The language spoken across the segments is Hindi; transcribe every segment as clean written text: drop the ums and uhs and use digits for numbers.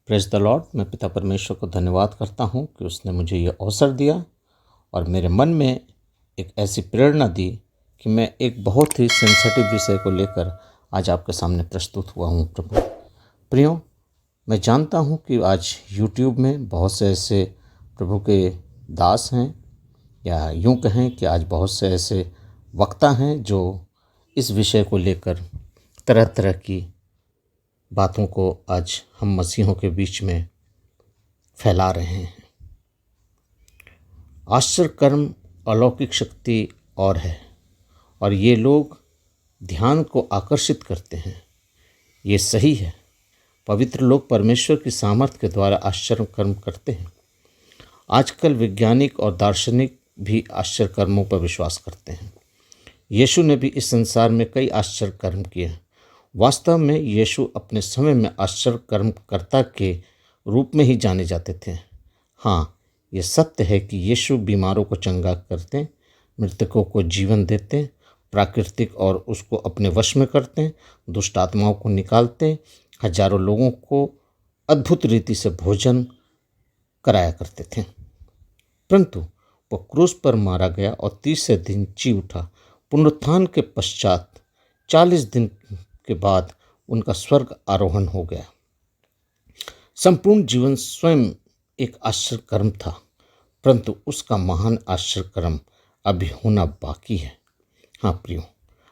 Praise the Lord. मैं पिता परमेश्वर को धन्यवाद करता हूँ कि उसने मुझे ये अवसर दिया और मेरे मन में एक ऐसी प्रेरणा दी कि मैं एक बहुत ही सेंसिटिव विषय को लेकर आज आपके सामने प्रस्तुत हुआ हूँ। प्रभु प्रियो, मैं जानता हूँ कि आज यूट्यूब में बहुत से ऐसे प्रभु के दास हैं, या यूँ कहें कि आज बहुत से ऐसे वक्ता हैं जो इस विषय को लेकर तरह तरह की बातों को आज हम मसीहों के बीच में फैला रहे हैं। आश्चर्य कर्म अलौकिक शक्ति और है, और ये लोग ध्यान को आकर्षित करते हैं। ये सही है। पवित्र लोग परमेश्वर की सामर्थ्य के द्वारा आश्चर्य कर्म करते हैं। आजकल वैज्ञानिक और दार्शनिक भी आश्चर्य कर्मों पर विश्वास करते हैं। यीशु ने भी इस संसार में कई आश्चर्य कर्म किए। वास्तव में यीशु अपने समय में आश्चर्य कर्मकर्ता के रूप में ही जाने जाते थे। हाँ, ये सत्य है कि यीशु बीमारों को चंगा करते, मृतकों को जीवन देते, प्राकृतिक और उसको अपने वश में करते, दुष्ट आत्माओं को निकालते, हजारों लोगों को अद्भुत रीति से भोजन कराया करते थे। परंतु वह क्रूस पर मारा गया और तीसरे दिन जी उठा। पुनरुत्थान के पश्चात 40 दिन के बाद उनका स्वर्ग आरोहण हो गया। संपूर्ण जीवन स्वयं एक आश्चर्य कर्म था, परंतु उसका महान आश्चर्य कर्म अभी होना बाकी है। हाँ प्रियो,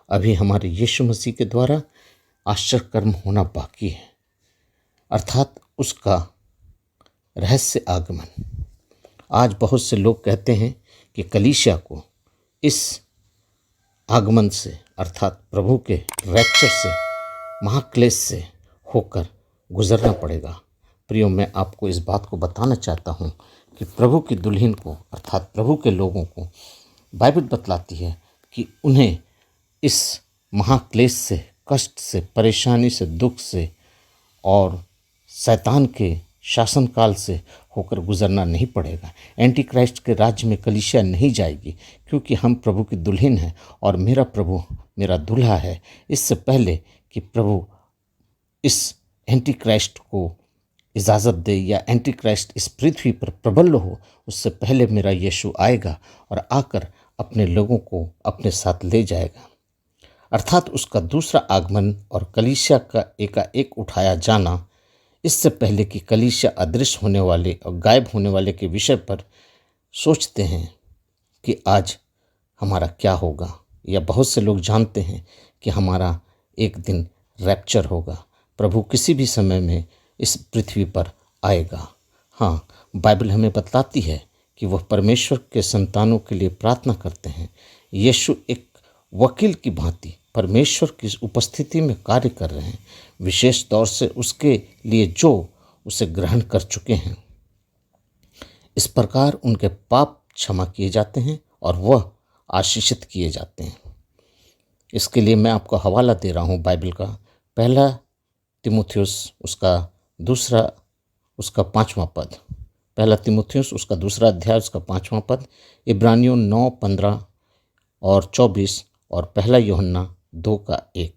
अभी हमारे यीशु मसीह के द्वारा आश्चर्य कर्म होना बाकी है, अर्थात उसका रहस्य आगमन। आज बहुत से लोग कहते हैं कि कलीसिया को इस आगमन से, अर्थात प्रभु के रैप्चर से, महाक्लेश से होकर गुजरना पड़ेगा। प्रियो, मैं आपको इस बात को बताना चाहता हूँ कि प्रभु की दुल्हन को, अर्थात प्रभु के लोगों को बाइबल बतलाती है कि उन्हें इस महाक्लेश से, कष्ट से, परेशानी से, दुख से और शैतान के शासनकाल से होकर गुजरना नहीं पड़ेगा। एंटी क्राइस्ट के राज्य में कलीसिया नहीं जाएगी, क्योंकि हम प्रभु की दुल्हन हैं और मेरा प्रभु मेरा दूल्हा है। इससे पहले कि प्रभु इस एंटी क्राइस्ट को इजाज़त दे या एंटी क्राइस्ट इस पृथ्वी पर प्रबल हो, उससे पहले मेरा यीशु आएगा और आकर अपने लोगों को अपने साथ ले जाएगा। अर्थात उसका दूसरा आगमन और कलीसिया का एकाएक उठाया जाना। इससे पहले कि कलीसिया अदृश्य होने वाले और गायब होने वाले के विषय पर सोचते हैं कि आज हमारा क्या होगा, या बहुत से लोग जानते हैं कि हमारा एक दिन रैप्चर होगा। प्रभु किसी भी समय में इस पृथ्वी पर आएगा। हाँ, बाइबल हमें बतलाती है कि वह परमेश्वर के संतानों के लिए प्रार्थना करते हैं। यीशु एक वकील की भांति परमेश्वर की उपस्थिति में कार्य कर रहे हैं, विशेष तौर से उसके लिए जो उसे ग्रहण कर चुके हैं। इस प्रकार उनके पाप क्षमा किए जाते हैं और वह आशीषित किए जाते हैं। इसके लिए मैं आपको हवाला दे रहा हूँ बाइबल का। पहला तीमुथियुस उसका 5वां पद, पहला तीमुथियुस उसका 2 अध्याय उसका 5वां पद, इब्रानियों 9:15 और 24 और पहला यूहन्ना 2:1।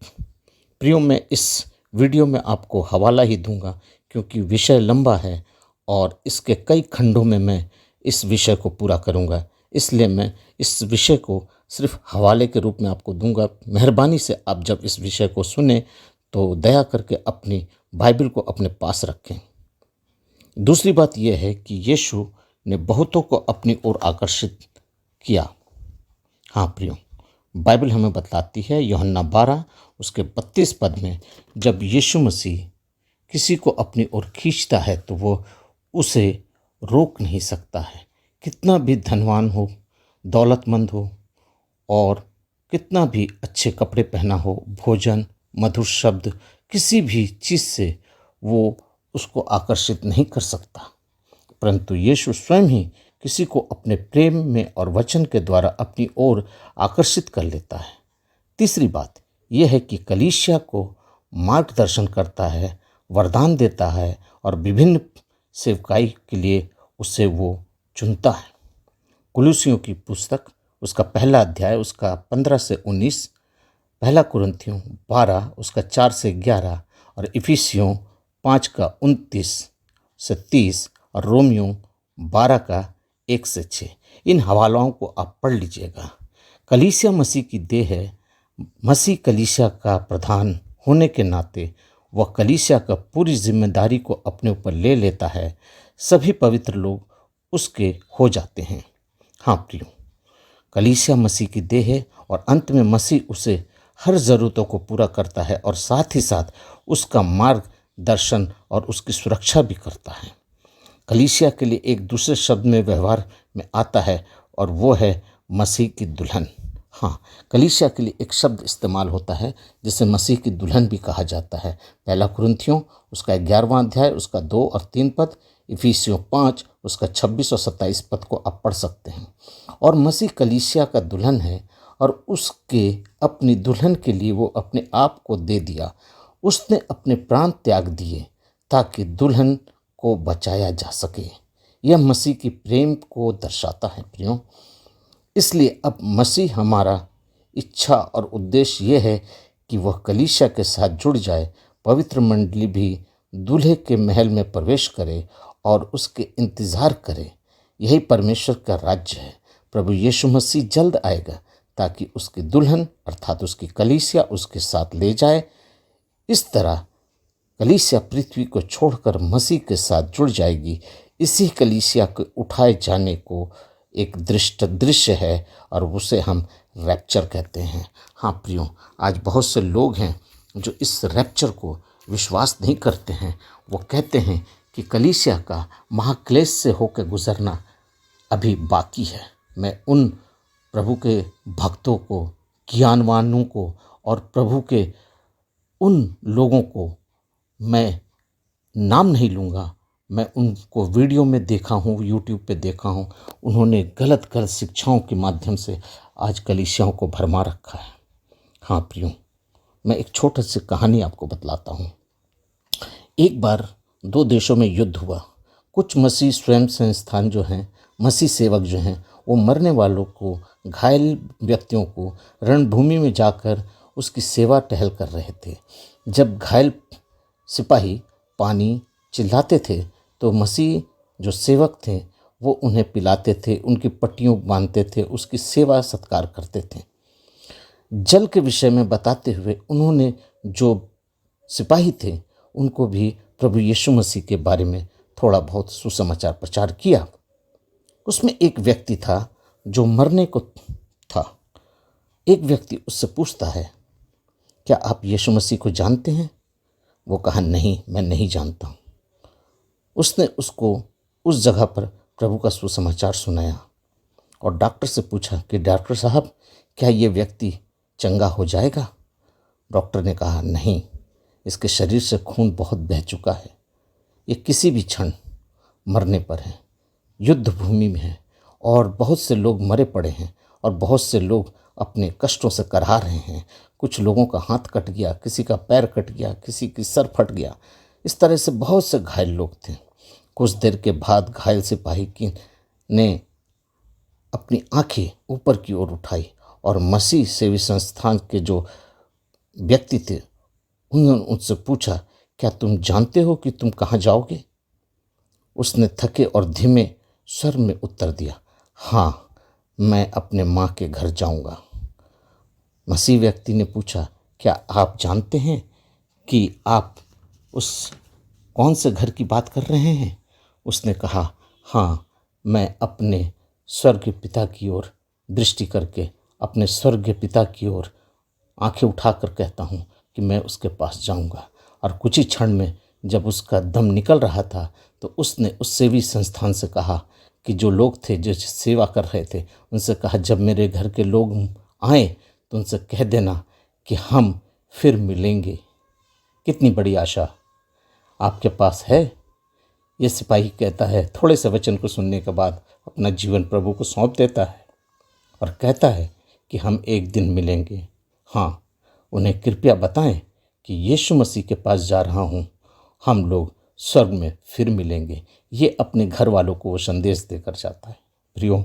प्रियो, मैं इस वीडियो में आपको हवाला ही दूंगा, क्योंकि विषय लंबा है और इसके कई खंडों में मैं इस विषय को पूरा करूंगा। इसलिए मैं इस विषय को सिर्फ हवाले के रूप में आपको दूंगा। मेहरबानी से आप जब इस विषय को सुने तो दया करके अपनी बाइबल को अपने पास रखें। दूसरी बात यह है कि यीशु ने बहुतों को अपनी ओर आकर्षित किया। हाँ प्रियो, बाइबल हमें बतलाती है यूहन्ना 12 उसके 32 पद में, जब यीशु मसीह किसी को अपनी ओर खींचता है तो वो उसे रोक नहीं सकता है। कितना भी धनवान हो, दौलतमंद हो और कितना भी अच्छे कपड़े पहना हो, भोजन, मधुर शब्द, किसी भी चीज़ से वो उसको आकर्षित नहीं कर सकता। परंतु यीशु स्वयं ही किसी को अपने प्रेम में और वचन के द्वारा अपनी ओर आकर्षित कर लेता है। तीसरी बात यह है कि कलीसिया को मार्गदर्शन करता है, वरदान देता है और विभिन्न सेवकाई के लिए उसे वो चुनता है। कुलुसियों की पुस्तक उसका 1 अध्याय उसका 15 से 19, पहला कुरिन्थियों 12 उसका 4 से 11 और इफिसियों 5 का 29 से 30 और रोमियो 12 का 1 से 6। इन हवालों को आप पढ़ लीजिएगा। कलीसिया मसीह की देह है। मसीह कलीसिया का प्रधान होने के नाते वह कलीसिया का पूरी जिम्मेदारी को अपने ऊपर ले लेता है। सभी पवित्र लोग उसके हो जाते हैं। हाँ प्रियो, कलीसिया मसीह की देह है और अंत में मसीह उसे हर ज़रूरतों को पूरा करता है और साथ ही साथ उसका मार्गदर्शन और उसकी सुरक्षा भी करता है। कलीसिया के लिए एक दूसरे शब्द में व्यवहार में आता है और वो है मसीह की दुल्हन। हाँ, कलीसिया के लिए एक शब्द इस्तेमाल होता है जिसे मसीह की दुल्हन भी कहा जाता है। पहला कुरिन्थियों उसका 11वां अध्याय उसका 2 और 3 पद, इफिसियों 5 उसका 26 और 27 पद को आप पढ़ सकते हैं। और मसीह कलीसिया का दुल्हन है और उसके अपनी दुल्हन के लिए वो अपने आप को दे दिया। उसने अपने प्राण त्याग दिए ताकि दुल्हन को बचाया जा सके। यह मसीह की प्रेम को दर्शाता है प्रियो। इसलिए अब मसीह हमारा इच्छा और उद्देश्य यह है कि वह कलीसिया के साथ जुड़ जाए। पवित्र मंडली भी दूल्हे के महल में प्रवेश करे और उसके इंतज़ार करे। यही परमेश्वर का राज्य है। प्रभु यीशु मसीह जल्द आएगा ताकि उसकी दुल्हन अर्थात उसकी कलीसिया उसके साथ ले जाए। इस तरह कलीसिया पृथ्वी को छोड़कर मसीह के साथ जुड़ जाएगी। इसी कलीसिया के उठाए जाने को एक दृश्य है और उसे हम रैप्चर कहते हैं। हाँ प्रियो, आज बहुत से लोग हैं जो इस रैप्चर को विश्वास नहीं करते हैं। वो कहते हैं कि कलीसिया का महाक्लेश से होकर गुजरना अभी बाकी है। मैं उन प्रभु के भक्तों को, ज्ञानवानों को और प्रभु के उन लोगों को मैं नाम नहीं लूँगा। मैं उनको वीडियो में देखा हूँ, यूट्यूब पे देखा हूँ। उन्होंने गलत शिक्षाओं के माध्यम से आज कलीसियाओं को भरमा रखा है। हाँ प्रियो, मैं एक छोटी सी कहानी आपको बतलाता हूँ। एक बार 2 देशों में युद्ध हुआ। कुछ मसीह स्वयं संस्थान जो हैं, मसीह सेवक जो हैं, वो मरने वालों को, घायल व्यक्तियों को रणभूमि में जाकर उसकी सेवा टहल कर रहे थे। जब घायल सिपाही पानी चिल्लाते थे तो मसीह जो सेवक थे वो उन्हें पिलाते थे, उनकी पट्टियों बांधते थे, उसकी सेवा सत्कार करते थे। जल के विषय में बताते हुए उन्होंने जो सिपाही थे उनको भी प्रभु यीशु मसीह के बारे में थोड़ा बहुत सुसमाचार प्रचार किया। उसमें एक व्यक्ति था जो मरने को था। एक व्यक्ति उससे पूछता है, क्या आप यीशु मसीह को जानते हैं? वो कहा, नहीं, मैं नहीं जानता हूँ। उसने उसको उस जगह पर प्रभु का सुसमाचार सुनाया और डॉक्टर से पूछा कि डॉक्टर साहब, क्या ये व्यक्ति चंगा हो जाएगा? डॉक्टर ने कहा, नहीं, इसके शरीर से खून बहुत बह चुका है। ये किसी भी क्षण मरने पर है। युद्ध भूमि में है और बहुत से लोग मरे पड़े हैं और बहुत से लोग अपने कष्टों से करहा रहे हैं। कुछ लोगों का हाथ कट गया, किसी का पैर कट गया, किसी की सर फट गया। इस तरह से बहुत से घायल लोग थे। कुछ देर के बाद घायल सिपाही ने अपनी आंखें ऊपर की ओर उठाई और मसीह सेवी संस्थान के जो व्यक्ति थे उन्होंने उनसे पूछा, क्या तुम जानते हो कि तुम कहाँ जाओगे? उसने थके और धीमे स्वर में उत्तर दिया, हाँ, मैं अपने माँ के घर जाऊँगा। मसीह व्यक्ति ने पूछा, क्या आप जानते हैं कि आप उस कौन से घर की बात कर रहे हैं? उसने कहा, हाँ, मैं अपने स्वर्गीय पिता की ओर दृष्टि करके, अपने स्वर्गीय पिता की ओर आंखें उठाकर कहता हूँ कि मैं उसके पास जाऊँगा। और कुछ ही क्षण में जब उसका दम निकल रहा था तो उसने उस सेवी संस्थान से कहा कि जो लोग थे जो सेवा कर रहे थे उनसे कहा, जब मेरे घर के लोग आए तो उनसे कह देना कि हम फिर मिलेंगे। कितनी बड़ी आशा आपके पास है। ये सिपाही कहता है, थोड़े से वचन को सुनने के बाद अपना जीवन प्रभु को सौंप देता है और कहता है कि हम एक दिन मिलेंगे। हाँ, उन्हें कृपया बताएं कि यीशु मसीह के पास जा रहा हूँ, हम लोग स्वर्ग में फिर मिलेंगे। ये अपने घर वालों को वो संदेश देकर जाता है। प्रियो,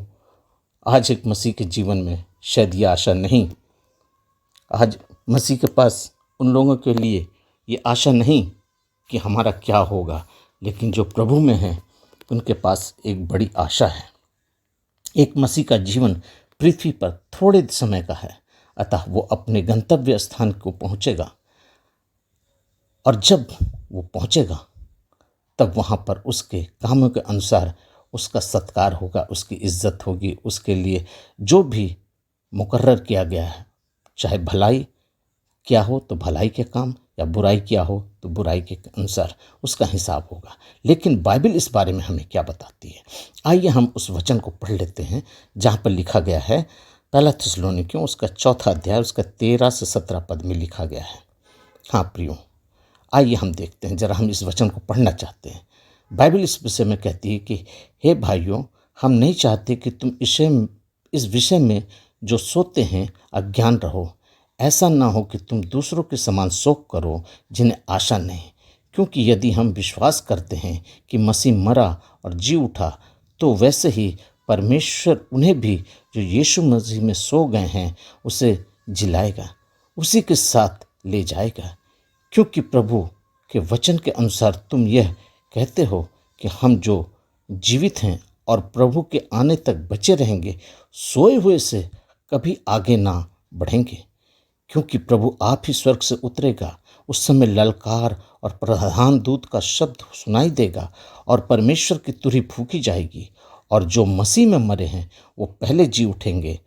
आज एक मसीह के जीवन में शायद ये आशा नहीं, आज मसीह के पास उन लोगों के लिए ये आशा नहीं कि हमारा क्या होगा। लेकिन जो प्रभु में हैं उनके पास एक बड़ी आशा है। एक मसीह का जीवन पृथ्वी पर थोड़े समय का है, अतः वो अपने गंतव्य स्थान को पहुंचेगा, और जब वो पहुंचेगा तब वहाँ पर उसके कामों के अनुसार उसका सत्कार होगा, उसकी इज्जत होगी। उसके लिए जो भी मुकर्रर किया गया है, चाहे भलाई क्या हो तो भलाई के काम, या बुराई किया हो तो बुराई के अनुसार उसका हिसाब होगा। लेकिन बाइबल इस बारे में हमें क्या बताती है? आइए हम उस वचन को पढ़ लेते हैं जहाँ पर लिखा गया है, पहला थिस्सलुनीकियों उसका 4 अध्याय उसका 13 से 17 पद में लिखा गया है। हाँ प्रियो, आइए हम देखते हैं, जरा हम इस वचन को पढ़ना चाहते हैं। बाइबल इस विषय में कहती है कि हे भाइयों, हम नहीं चाहते कि तुम इस विषय में जो सोते हैं अज्ञान रहो। ऐसा ना हो कि तुम दूसरों के समान शोक करो जिन्हें आशा नहीं। क्योंकि यदि हम विश्वास करते हैं कि मसीह मरा और जी उठा, तो वैसे ही परमेश्वर उन्हें भी जो यीशु मसीह में सो गए हैं उसे जिलाएगा, उसी के साथ ले जाएगा। क्योंकि प्रभु के वचन के अनुसार तुम यह कहते हो कि हम जो जीवित हैं और प्रभु के आने तक बचे रहेंगे, सोए हुए से कभी आगे ना बढ़ेंगे। क्योंकि प्रभु आप ही स्वर्ग से उतरेगा, उस समय ललकार और प्रधान दूत का शब्द सुनाई देगा और परमेश्वर की तुरही फूंकी जाएगी, और जो मसीह में मरे हैं वो पहले जी उठेंगे।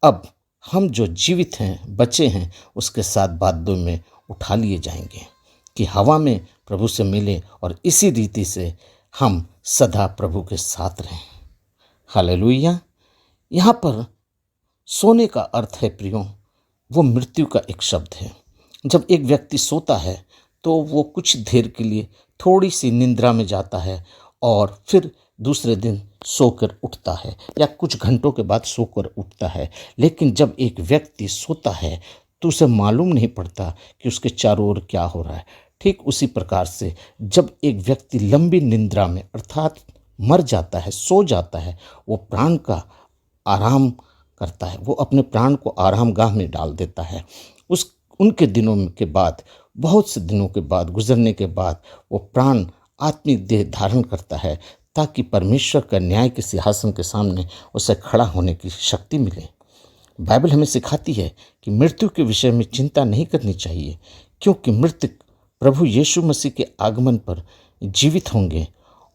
अब हम जो जीवित हैं, बचे हैं, उसके साथ बादलों में उठा लिए जाएंगे कि हवा में प्रभु से मिले, और इसी रीति से हम सदा प्रभु के साथ रहें। हालेलुया। यहाँ पर सोने का अर्थ है प्रियो, वो मृत्यु का एक शब्द है। जब एक व्यक्ति सोता है तो वो कुछ देर के लिए थोड़ी सी निंद्रा में जाता है और फिर दूसरे दिन सोकर उठता है, या कुछ घंटों के बाद सोकर उठता है। लेकिन जब एक व्यक्ति सोता है तो उसे मालूम नहीं पड़ता कि उसके चारों ओर क्या हो रहा है। ठीक उसी प्रकार से जब एक व्यक्ति लंबी निंद्रा में अर्थात मर जाता है, सो जाता है, वो प्राण का आराम करता है, वो अपने प्राण को आराम गाह में डाल देता है। उनके दिनों के बाद, बहुत से दिनों के बाद गुजरने के बाद वो प्राण आत्मिक देह धारण करता है, ताकि परमेश्वर का न्याय के सिंहासन के सामने उसे खड़ा होने की शक्ति मिले। बाइबल हमें सिखाती है कि मृत्यु के विषय में चिंता नहीं करनी चाहिए, क्योंकि मृतक प्रभु यीशु मसीह के आगमन पर जीवित होंगे।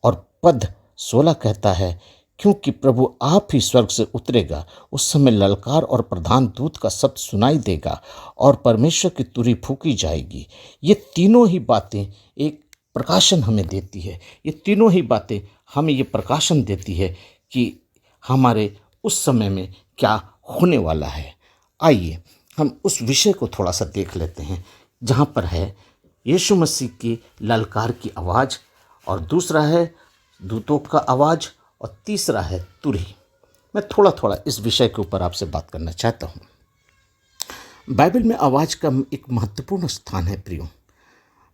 और पद 16 कहता है, क्योंकि प्रभु आप ही स्वर्ग से उतरेगा, उस समय ललकार और प्रधान दूत का शब्द सुनाई देगा और परमेश्वर की तुरही फूंकी जाएगी। ये तीनों ही बातें एक प्रकाशन हमें देती है। ये तीनों ही बातें हमें ये प्रकाशन देती है कि हमारे उस समय में क्या होने वाला है। आइए हम उस विषय को थोड़ा सा देख लेते हैं, जहाँ पर है यीशु मसीह की ललकार की आवाज़, और दूसरा है दूतों का आवाज़, और तीसरा है तुरही। मैं थोड़ा थोड़ा इस विषय के ऊपर आपसे बात करना चाहता हूँ। बाइबल में आवाज़ का एक महत्वपूर्ण स्थान है प्रियो।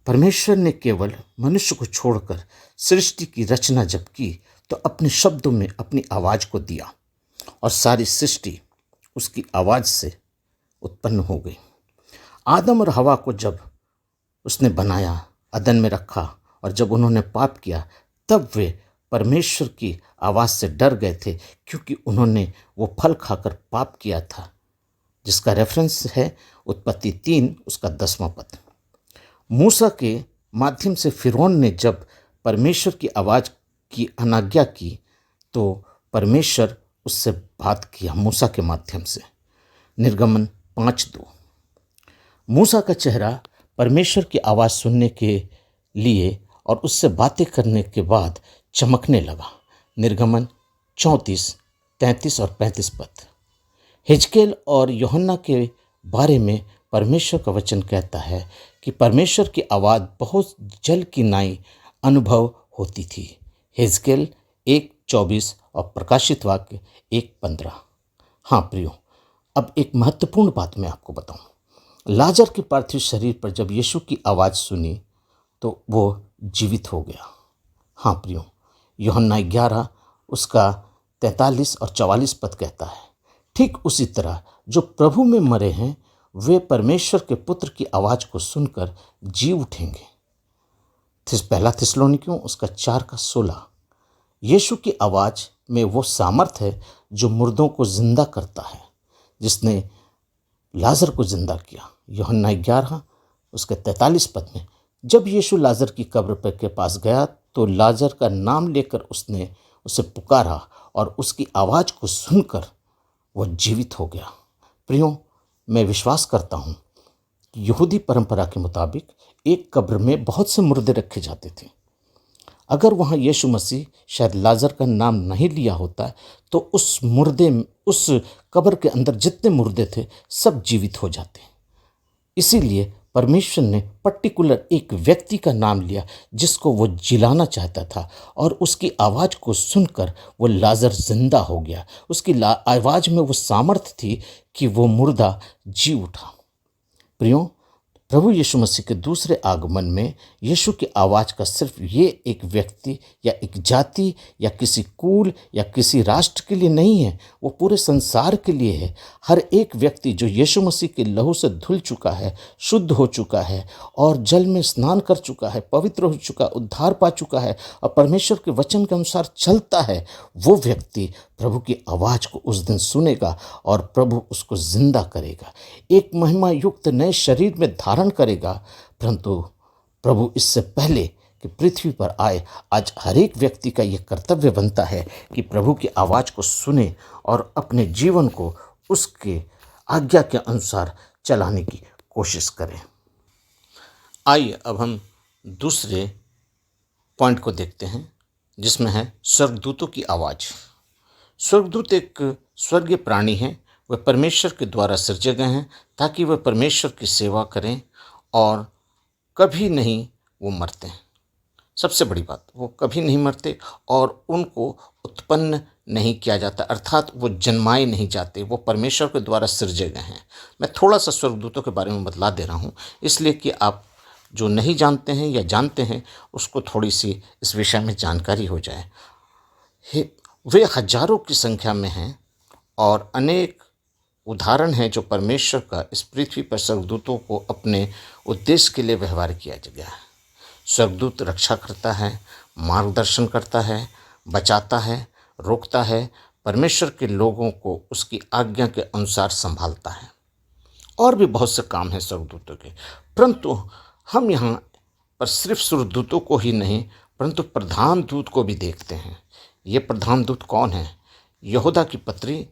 परमेश्वर ने केवल मनुष्य को छोड़कर सृष्टि की रचना जब की तो अपने शब्दों में अपनी आवाज़ को दिया, और सारी सृष्टि उसकी आवाज़ से उत्पन्न हो गई। आदम और हवा को जब उसने बनाया, अदन में रखा, और जब उन्होंने पाप किया तब वे परमेश्वर की आवाज़ से डर गए थे, क्योंकि उन्होंने वो फल खाकर पाप किया था, जिसका रेफरेंस है उत्पत्ति 3 उसका 10वां पद। मूसा के माध्यम से फिरौन ने जब परमेश्वर की आवाज़ की अनाज्ञा की तो परमेश्वर उससे बात किया मूसा के माध्यम से। निर्गमन 5:2। मूसा का चेहरा परमेश्वर की आवाज़ सुनने के लिए और उससे बातें करने के बाद चमकने लगा। निर्गमन 34, 33 और 35 पद। हिजकेल और यूहन्ना के बारे में परमेश्वर का वचन कहता है कि परमेश्वर की आवाज़ बहुत जल की नाई अनुभव होती थी। हिजकेल 1:24 और प्रकाशित वाक्य 1:15। हाँ प्रियो, अब एक महत्वपूर्ण बात मैं आपको बताऊं। लाजर के पार्थिव शरीर पर जब यीशु की आवाज़ सुनी तो वो जीवित हो गया। हाँ प्रियो, यूहन्ना 11 उसका 43 और 44 पद कहता है, ठीक उसी तरह जो प्रभु में मरे हैं वे परमेश्वर के पुत्र की आवाज़ को सुनकर जी उठेंगे। पहला थिस्सलुनीकियों उसका 4:16। यीशु की आवाज़ में वो सामर्थ है जो मुर्दों को जिंदा करता है, जिसने लाजर को जिंदा किया। यूहन्ना 11 उसके 43 पद में जब यीशु लाजर की कब्र पर के पास गया तो लाजर का नाम लेकर उसने उसे पुकारा और उसकी आवाज़ को सुनकर वह जीवित हो गया। प्रियो, मैं विश्वास करता हूँ कि यहूदी परंपरा के मुताबिक एक कब्र में बहुत से मुर्दे रखे जाते थे। अगर वहाँ यीशु मसीह शायद लाजर का नाम नहीं लिया होता तो उस कब्र के अंदर जितने मुर्दे थे सब जीवित हो जाते। इसीलिए परमेश्वर ने पर्टिकुलर एक व्यक्ति का नाम लिया जिसको वो जिलाना चाहता था, और उसकी आवाज़ को सुनकर वो लाजर जिंदा हो गया। उसकी आवाज़ में वो सामर्थ्य थी कि वो मुर्दा जी उठा। प्रियो, प्रभु यीशु मसीह के दूसरे आगमन में यीशु की आवाज़ का सिर्फ ये एक व्यक्ति या एक जाति या किसी कुल या किसी राष्ट्र के लिए नहीं है, वो पूरे संसार के लिए है। हर एक व्यक्ति जो यीशु मसीह के लहू से धुल चुका है, शुद्ध हो चुका है और जल में स्नान कर चुका है, पवित्र हो चुका, उद्धार पा चुका है और परमेश्वर के वचन के अनुसार चलता है, वो व्यक्ति प्रभु की आवाज़ को उस दिन सुनेगा और प्रभु उसको जिंदा करेगा, एक महिमा युक्त नए शरीर में धारण करेगा। परंतु प्रभु इससे पहले कि पृथ्वी पर आए, आज हर एक व्यक्ति का यह कर्तव्य बनता है कि प्रभु की आवाज़ को सुने और अपने जीवन को उसके आज्ञा के अनुसार चलाने की कोशिश करें। आइए अब हम दूसरे पॉइंट को देखते हैं, जिसमें है स्वर्गदूतों की आवाज़। स्वर्गदूत एक स्वर्गीय प्राणी हैं। वे परमेश्वर के द्वारा सृजे गए हैं ताकि वे परमेश्वर की सेवा करें और कभी नहीं वो मरते हैं। सबसे बड़ी बात, वो कभी नहीं मरते और उनको उत्पन्न नहीं किया जाता, अर्थात वो जन्माए नहीं जाते, वो परमेश्वर के द्वारा सृजे गए हैं। मैं थोड़ा सा स्वर्गदूतों के बारे में बतला दे रहा हूँ, इसलिए कि आप जो नहीं जानते हैं या जानते हैं उसको थोड़ी सी इस विषय में जानकारी हो जाए। वे हजारों की संख्या में हैं और अनेक उदाहरण हैं जो परमेश्वर का इस पृथ्वी पर स्वर्गदूतों को अपने उद्देश्य के लिए व्यवहार किया गया है। स्वर्गदूत रक्षा करता है, मार्गदर्शन करता है, बचाता है, रोकता है, परमेश्वर के लोगों को उसकी आज्ञा के अनुसार संभालता है। और भी बहुत से काम हैं स्वर्गदूतों के, परंतु हम यहाँ पर सिर्फ स्वर्गदूतों को ही नहीं परंतु प्रधान दूत को भी देखते हैं। ये प्रधान दूत कौन है? यहूदा की पत्री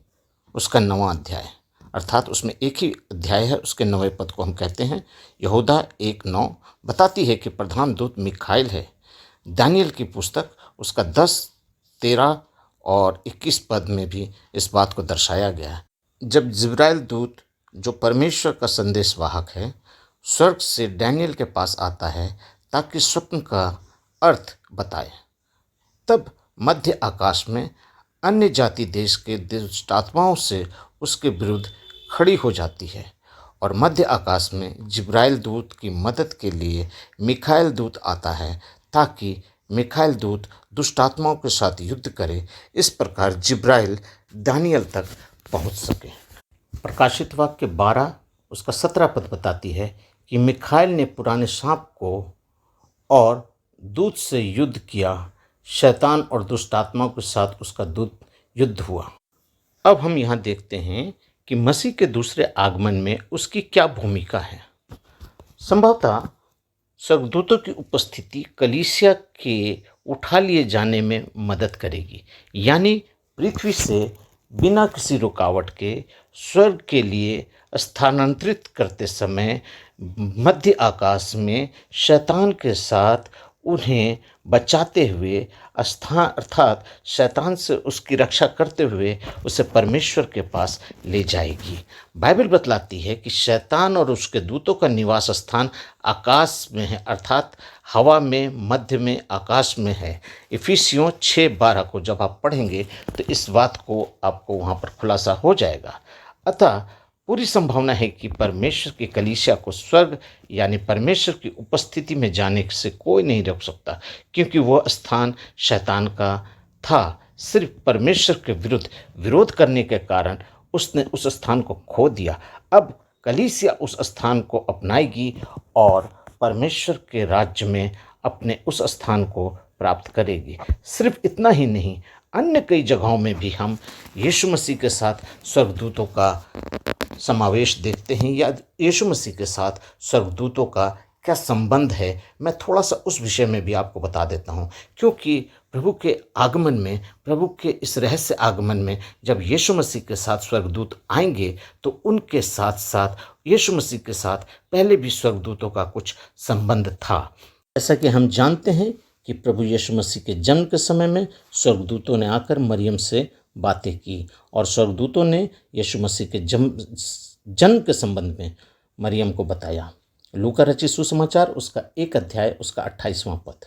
उसका 9वां अध्याय, अर्थात उसमें एक ही अध्याय है, उसके 9वें पद को हम कहते हैं। यहूदा 1:9 बताती है कि प्रधान दूत मिखाइल है। दानियल की पुस्तक उसका 10, 13 और 21 पद में भी इस बात को दर्शाया गया है। जब जिब्राइल दूत जो परमेश्वर का संदेशवाहक है स्वर्ग से दानियल के पास आता है ताकि स्वप्न का अर्थ बताए, तब मध्य आकाश में अन्य जाति देश के दुष्ट आत्माओं से उसके विरुद्ध खड़ी हो जाती है और मध्य आकाश में जिब्राइल दूत की मदद के लिए मिखाइल दूत आता है ताकि मिखाइल दूत दुष्ट आत्माओं के साथ युद्ध करे। इस प्रकार जिब्राइल दानियल तक पहुंच सके। प्रकाशित वाक्य 12 उसका 17 पद बताती है कि मिखाइल ने पुराने सांप को और दूत से युद्ध किया, शैतान और दुष्ट आत्माओं के साथ उसका दूत युद्ध हुआ। अब हम यहाँ देखते हैं कि मसीह के दूसरे आगमन में उसकी क्या भूमिका है। संभवतः स्वर्गदूतों की उपस्थिति कलीसिया के उठा लिए जाने में मदद करेगी, यानी पृथ्वी से बिना किसी रुकावट के स्वर्ग के लिए स्थानांतरित करते समय मध्य आकाश में शैतान के साथ उन्हें बचाते हुए अर्थात शैतान से उसकी रक्षा करते हुए उसे परमेश्वर के पास ले जाएगी। बाइबल बतलाती है कि शैतान और उसके दूतों का निवास स्थान आकाश में है, अर्थात हवा में, मध्य में, आकाश में है। इफिसियों 6:12 को जब आप पढ़ेंगे तो इस बात को आपको वहाँ पर खुलासा हो जाएगा। अतः पूरी संभावना है कि परमेश्वर की कलीसिया को स्वर्ग यानी परमेश्वर की उपस्थिति में जाने से कोई नहीं रोक सकता, क्योंकि वह स्थान शैतान का था। सिर्फ परमेश्वर के विरुद्ध विरोध करने के कारण उसने उस स्थान को खो दिया। अब कलीसिया उस स्थान को अपनाएगी और परमेश्वर के राज्य में अपने उस स्थान को प्राप्त करेगी। सिर्फ इतना ही नहीं, अन्य कई जगहों में भी हम यीशु मसीह के साथ स्वर्गदूतों का समावेश देखते हैं, या यीशु मसीह के साथ स्वर्गदूतों का क्या संबंध है। मैं थोड़ा सा उस विषय में भी आपको बता देता हूँ, क्योंकि प्रभु के आगमन में, प्रभु के इस रहस्य आगमन में, जब यीशु मसीह के साथ स्वर्गदूत आएंगे तो उनके साथ साथ यीशु मसीह के साथ पहले भी स्वर्गदूतों का कुछ संबंध था। जैसा कि हम जानते हैं कि प्रभु यीशु मसीह के जन्म के समय में स्वर्गदूतों ने आकर मरियम से बातें की, और स्वर्गदूतों ने यीशु मसीह के जन्म के संबंध में मरियम को बताया। लूका रचित सुसमाचार उसका 1 अध्याय उसका 28वां पद।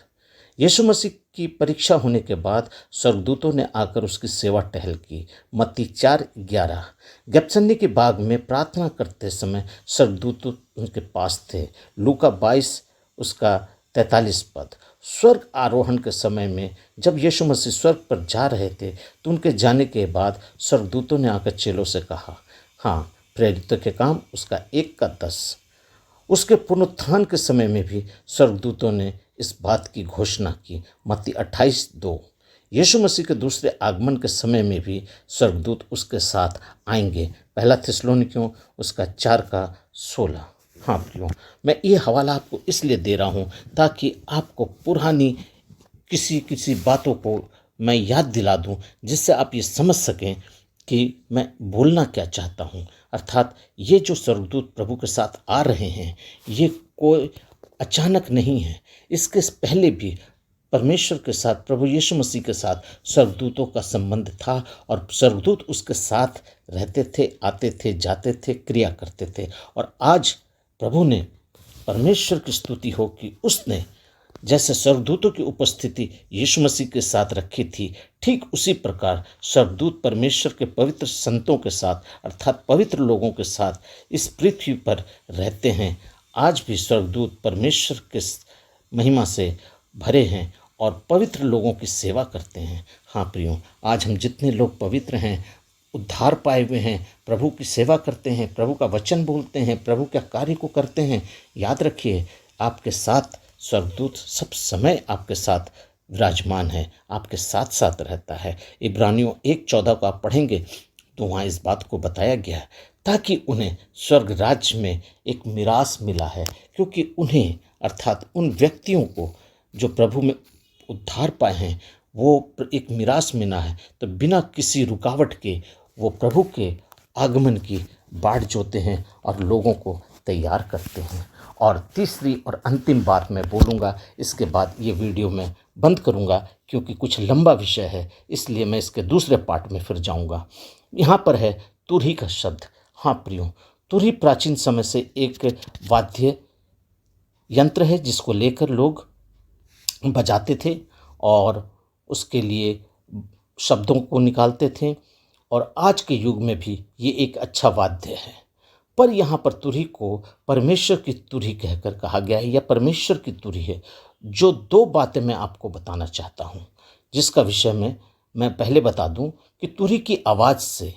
यीशु मसीह की परीक्षा होने के बाद स्वर्गदूतों ने आकर उसकी सेवा टहल की। मत्ती 4:11। गेत्सेमनी के बाग में प्रार्थना करते समय स्वर्गदूत उनके पास थे। लूका 22 उसका 43 पद। स्वर्ग आरोहण के समय में जब यीशु मसीह स्वर्ग पर जा रहे थे तो उनके जाने के बाद स्वर्गदूतों ने आकर चेलों से कहा, हाँ, प्रेरितों के काम उसका 1:10। उसके पुनरुत्थान के समय में भी स्वर्गदूतों ने इस बात की घोषणा की। मत्ती 28:2। यीशु मसीह के दूसरे आगमन के समय में भी स्वर्गदूत उसके साथ आएंगे। पहला थिस्सलुनीकियों उसका 4:16। हाँ प्रियो, मैं ये हवाला आपको इसलिए दे रहा हूँ ताकि आपको पुरानी किसी बातों को मैं याद दिला दूँ, जिससे आप ये समझ सकें कि मैं बोलना क्या चाहता हूँ। अर्थात ये जो स्वर्गदूत प्रभु के साथ आ रहे हैं, ये कोई अचानक नहीं है। इसके पहले भी परमेश्वर के साथ, प्रभु यीशु मसीह के साथ स्वर्गदूतों का संबंध था, और स्वर्गदूत उसके साथ रहते थे, आते थे, जाते थे, क्रिया करते थे। और आज प्रभु ने, परमेश्वर की स्तुति हो कि उसने जैसे स्वर्गदूतों की उपस्थिति यीशु मसीह के साथ रखी थी, ठीक उसी प्रकार स्वर्गदूत परमेश्वर के पवित्र संतों के साथ, अर्थात पवित्र लोगों के साथ इस पृथ्वी पर रहते हैं। आज भी स्वर्गदूत परमेश्वर के महिमा से भरे हैं और पवित्र लोगों की सेवा करते हैं। हाँ प्रियो, आज हम जितने लोग पवित्र हैं, उद्धार पाए हुए हैं, प्रभु की सेवा करते हैं, प्रभु का वचन बोलते हैं, प्रभु के कार्य को करते हैं, याद रखिए आपके साथ स्वर्गदूत सब समय आपके साथ विराजमान है, आपके साथ साथ रहता है। इब्रानियों 1:14 को आप पढ़ेंगे तो वहाँ इस बात को बताया गया है, ताकि उन्हें स्वर्ग राज्य में एक मिरास मिला है, क्योंकि उन्हें, अर्थात उन व्यक्तियों को जो प्रभु में उद्धार पाए हैं, वो एक मिरास मिला है। तो बिना किसी रुकावट के वो प्रभु के आगमन की बाट जोते हैं और लोगों को तैयार करते हैं। और तीसरी और अंतिम बात मैं बोलूँगा, इसके बाद ये वीडियो मैं बंद करूँगा, क्योंकि कुछ लंबा विषय है, इसलिए मैं इसके दूसरे पार्ट में फिर जाऊँगा। यहाँ पर है तुरही का शब्द। हाँ प्रियो, तुरही प्राचीन समय से एक वाद्य यंत्र है जिसको लेकर लोग बजाते थे और उसके लिए शब्दों को निकालते थे, और आज के युग में भी ये एक अच्छा वाद्य है। पर यहाँ पर तुरही को परमेश्वर की तुरही कहकर कहा गया है, या परमेश्वर की तुरही है। जो 2 बातें मैं आपको बताना चाहता हूँ, जिसका विषय में मैं पहले बता दूँ कि तुरही की आवाज़ से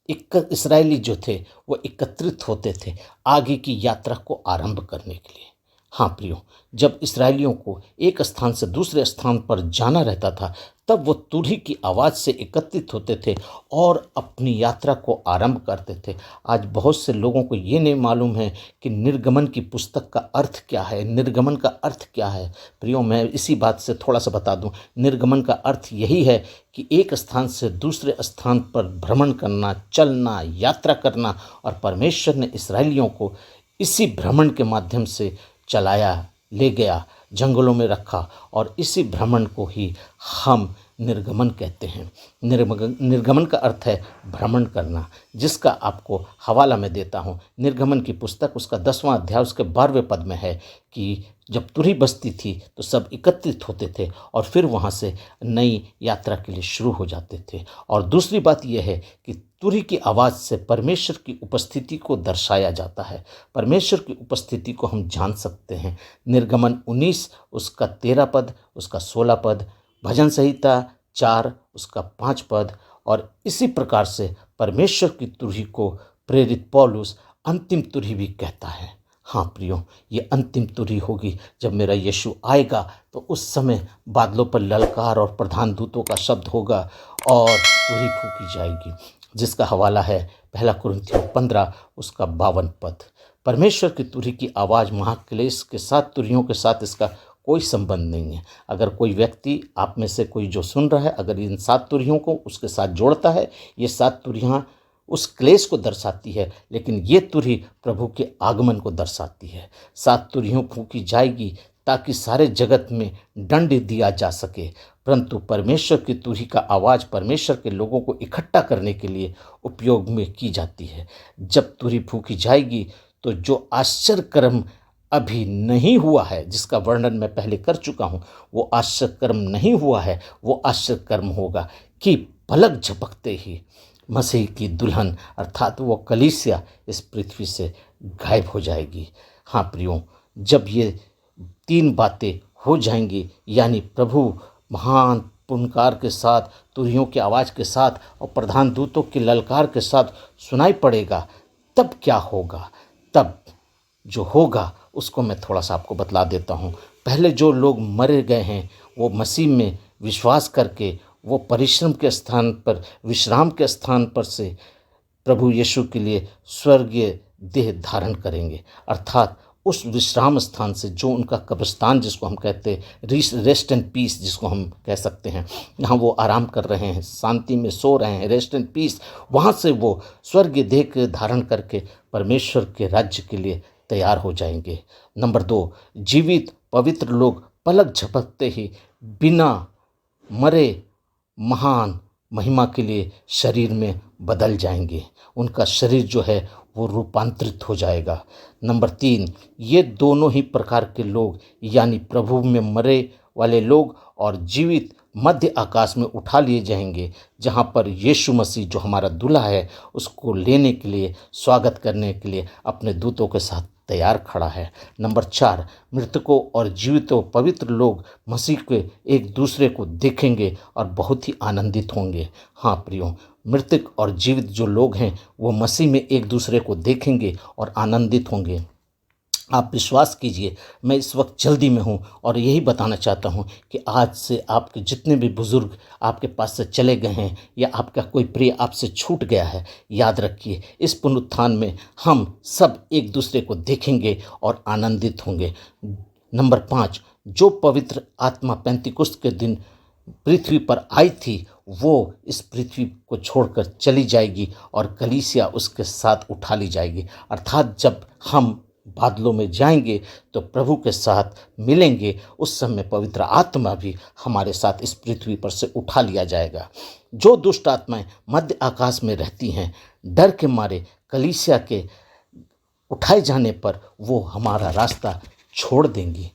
इस्राएली जो थे वो एकत्रित होते थे आगे की यात्रा को आरंभ करने के लिए। हाँ प्रियो, जब इस्राएलियों को एक स्थान से दूसरे स्थान पर जाना रहता था, तब वो तुरही की आवाज़ से एकत्रित होते थे और अपनी यात्रा को आरंभ करते थे। आज बहुत से लोगों को ये नहीं मालूम है कि निर्गमन की पुस्तक का अर्थ क्या है, निर्गमन का अर्थ क्या है। प्रियो, मैं इसी बात से थोड़ा सा बता दूं। निर्गमन का अर्थ यही है कि एक स्थान से दूसरे स्थान पर भ्रमण करना, चलना, यात्रा करना, और परमेश्वर ने इस्राएलियों को इसी भ्रमण के माध्यम से चलाया, ले गया, जंगलों में रखा, और इसी भ्रमण को ही हम निर्गमन कहते हैं। निर्गमन का अर्थ है भ्रमण करना, जिसका आपको हवाला मैं देता हूँ। निर्गमन की पुस्तक उसका 10वां अध्याय उसके 12वें पद में है कि जब तुरही बसती थी तो सब एकत्रित होते थे और फिर वहाँ से नई यात्रा के लिए शुरू हो जाते थे। और दूसरी बात यह है कि तुरही की आवाज़ से परमेश्वर की उपस्थिति को दर्शाया जाता है, परमेश्वर की उपस्थिति को हम जान सकते हैं। निर्गमन 19 उसका 13 पद, उसका 16 पद, भजन संहिता 4 उसका 5 पद, और इसी प्रकार से परमेश्वर की तुरही को प्रेरित पौलुस अंतिम तुरही भी कहता है। हाँ प्रियो, ये अंतिम तुरही होगी। जब मेरा यीशु आएगा तो उस समय बादलों पर ललकार और प्रधान दूतों का शब्द होगा और तुरही फूंकी जाएगी, जिसका हवाला है 1 कुरिन्थियों 15 उसका 52 पद। परमेश्वर की तुरही की आवाज़ महाक्लेश के 7 तुरहियों के साथ इसका कोई संबंध नहीं है। अगर कोई व्यक्ति आप में से कोई जो सुन रहा है, अगर इन 7 तुरहियों को उसके साथ जोड़ता है, ये 7 तुरहियाँ उस क्लेश को दर्शाती है, लेकिन ये तुरही प्रभु के आगमन को दर्शाती है। 7 तुरहियों फूंकी जाएगी ताकि सारे जगत में दंड दिया जा सके, परंतु परमेश्वर की तुरही का आवाज़ परमेश्वर के लोगों को इकट्ठा करने के लिए उपयोग में की जाती है। जब तुरही फूंकी जाएगी तो जो आश्चर्य कर्म अभी नहीं हुआ है, जिसका वर्णन मैं पहले कर चुका हूँ, वो आश्चर्य कर्म नहीं हुआ है, वो आश्चर्य कर्म होगा कि पलक झपकते ही मसीह की दुल्हन अर्थात वो कलीसिया इस पृथ्वी से गायब हो जाएगी। हाँ प्रियो, जब ये 3 बातें हो जाएंगी, यानी प्रभु महान पुनकार के साथ, तुरहियों की आवाज़ के साथ और प्रधान दूतों की ललकार के साथ सुनाई पड़ेगा, तब क्या होगा? तब जो होगा उसको मैं थोड़ा सा आपको बतला देता हूँ। पहले जो लोग मरे गए हैं वो मसीह में विश्वास करके वो परिश्रम के स्थान पर, विश्राम के स्थान पर से प्रभु यीशु के लिए स्वर्गीय देह धारण करेंगे, अर्थात उस विश्राम स्थान से, जो उनका कब्रिस्तान जिसको हम कहते हैं, रेस्ट एंड पीस जिसको हम कह सकते हैं, जहाँ वो आराम कर रहे हैं, शांति में सो रहे हैं, रेस्ट एंड पीस, वहाँ से वो स्वर्गीय देह के धारण करके परमेश्वर के राज्य के लिए तैयार हो जाएंगे। नंबर 2, जीवित पवित्र लोग पलक झपकते ही बिना मरे महान महिमा के लिए शरीर में बदल जाएंगे। उनका शरीर जो है वो रूपांतरित हो जाएगा। नंबर 3, ये दोनों ही प्रकार के लोग, यानी प्रभु में मरे वाले लोग और जीवित, मध्य आकाश में उठा लिए जाएंगे, जहाँ पर यीशु मसीह जो हमारा दूल्हा है उसको लेने के लिए, स्वागत करने के लिए अपने दूतों के साथ तैयार खड़ा है। नंबर 4, मृतकों और जीवितों पवित्र लोग मसीह के एक दूसरे को देखेंगे और बहुत ही आनंदित होंगे। हाँ प्रियो, मृतक और जीवित जो लोग हैं वो मसीह में एक दूसरे को देखेंगे और आनंदित होंगे। आप विश्वास कीजिए, मैं इस वक्त जल्दी में हूँ और यही बताना चाहता हूँ कि आज से आपके जितने भी बुज़ुर्ग आपके पास से चले गए हैं या आपका कोई प्रिय आपसे छूट गया है, याद रखिए इस पुनरुत्थान में हम सब एक दूसरे को देखेंगे और आनंदित होंगे। नंबर 5, जो पवित्र आत्मा पेंतिकुस्त के दिन पृथ्वी पर आई थी वो इस पृथ्वी को छोड़कर चली जाएगी और कलीसिया उसके साथ उठा ली जाएगी, अर्थात जब हम बादलों में जाएंगे तो प्रभु के साथ मिलेंगे, उस समय पवित्र आत्मा भी हमारे साथ इस पृथ्वी पर से उठा लिया जाएगा। जो दुष्ट आत्माएं मध्य आकाश में रहती हैं, डर के मारे कलीसिया के उठाए जाने पर वो हमारा रास्ता छोड़ देंगी